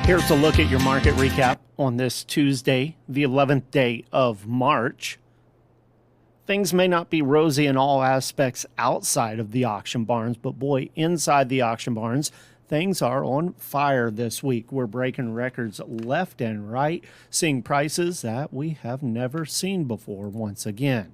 Here's a look at your market recap on this Tuesday, the 11th day of March. Things may not be rosy in all aspects outside of the auction barns, but boy, inside the auction barns, things are on fire this week. We're breaking records left and right, seeing prices that we have never seen before once again.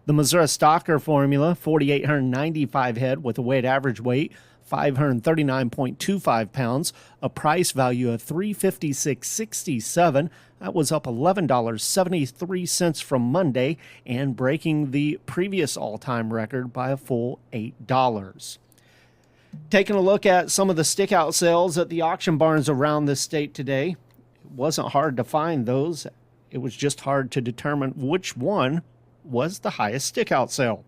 The Missouri Stocker formula, 4,895 head with a weighted average weight 539.25 pounds, a price value of $356.67. That was up $11.73 from Monday and breaking the previous all-time record by a full $8. Taking a look at some of the stickout sales at the auction barns around the state today, it wasn't hard to find those. It was just hard to determine which one was the highest stickout sale.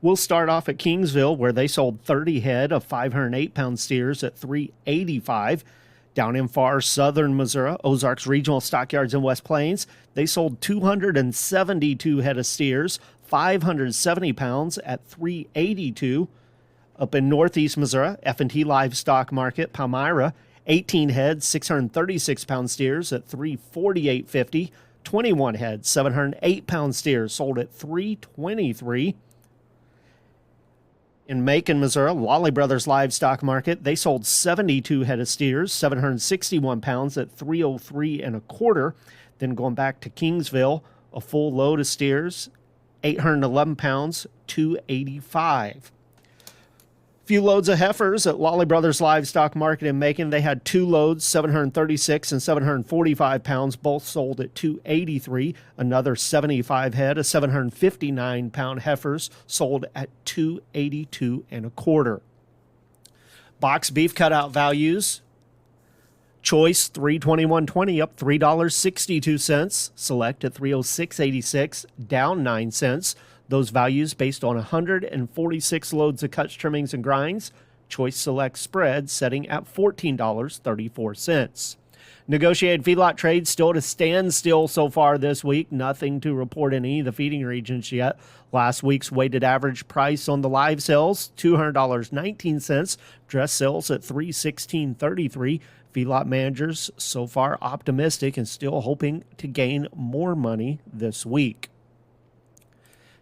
We'll start off at Kingsville, where they sold 30 head of 508-pound steers at $385. Down in far southern Missouri, Ozarks Regional Stockyards in West Plains, they sold 272 head of steers, 570 pounds at $382. Up in northeast Missouri, F&T Livestock Market, Palmyra, 18 head, 636-pound steers at $348.50. 21 head, 708-pound steers sold at $323. In Macon, Missouri, Lawley Brothers Livestock Market, they sold 72 head of steers, 761 pounds at $303.25. Then going back to Kingsville, a full load of steers, 811 pounds, $285. Few loads of heifers at Lawley Brothers Livestock Market in Macon. They had two loads, 736 and 745 pounds, both sold at $283. Another 75 head of 759-pound heifers sold at $282.25. Box beef cutout values. Choice $321.20 up $3.62. Select at $306.86 down 9 cents. Those values based on 146 loads of cuts, trimmings, and grinds. Choice Select spread setting at $14.34. Negotiated feedlot trade still at a standstill so far this week. Nothing to report in any of the feeding regions yet. Last week's weighted average price on the live sales, $200.19. Dress sales at $316.33. Feedlot managers so far optimistic and still hoping to gain more money this week.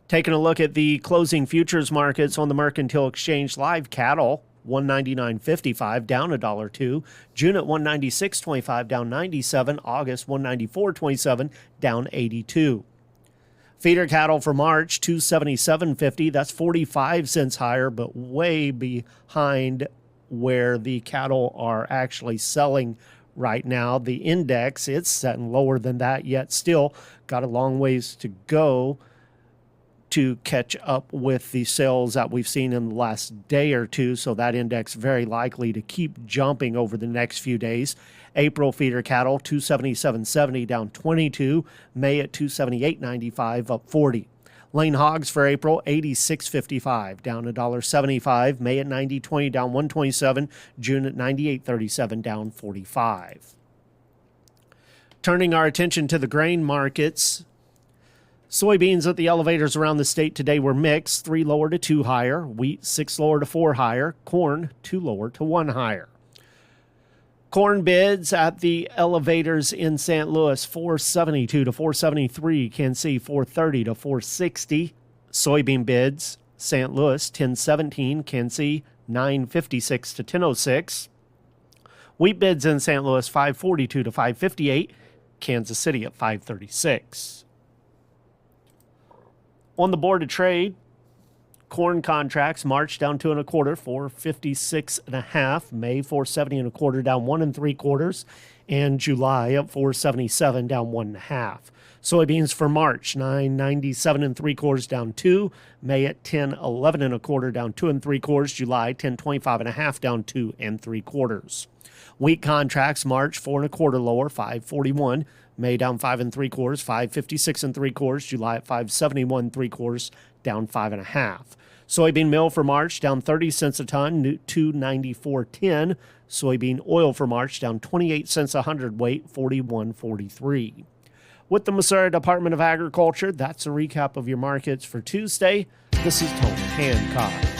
Taking a look at the closing futures markets on the Mercantile Exchange, live cattle, $199.55, down $1.02. June at $196.25, down 97. August, $194.27, down 82. Feeder cattle for March, $277.50. That's 45 cents higher, but way behind where the cattle are actually selling right now. The index, it's setting lower than that, yet still got a long ways to go to catch up with the sales that we've seen in the last day or two, so that index very likely to keep jumping over the next few days. April feeder cattle, $277.70, down 22. May at $278.95, up 40. Lane hogs for April, $86.55, down $1.75. May at $90.20, down $1.27. June at $98.37, down 45. Turning our attention to the grain markets, soybeans at the elevators around the state today were mixed, 3 lower to 2 higher. Wheat, 6 lower to 4 higher. Corn, 2 lower to 1 higher. Corn bids at the elevators in St. Louis, 472 to 473. Kansas City, 430 to 460. Soybean bids, St. Louis, 1017. Kansas City, 956 to 1006. Wheat bids in St. Louis, 542 to 558. Kansas City at 536. On the Board of Trade, corn contracts March down 2 1/4, 456.5. May 470 1/4, down 1 3/4, and July up 477, down 1 1/2. Soybeans for March 997 3/4, down 2. May at 1011 1/4, down 2 3/4. July 1025 1/2, down 2 3/4. Wheat contracts March 4 1/4 lower, 541. May down 5 3/4, 556 3/4. July at 571 3/4, down 5 1/2. Soybean meal for March down 30 cents a ton, 294.10. Soybean oil for March down 28 cents a hundredweight, 41.43. With the Missouri Department of Agriculture, that's a recap of your markets for Tuesday. This is Tony Hancock.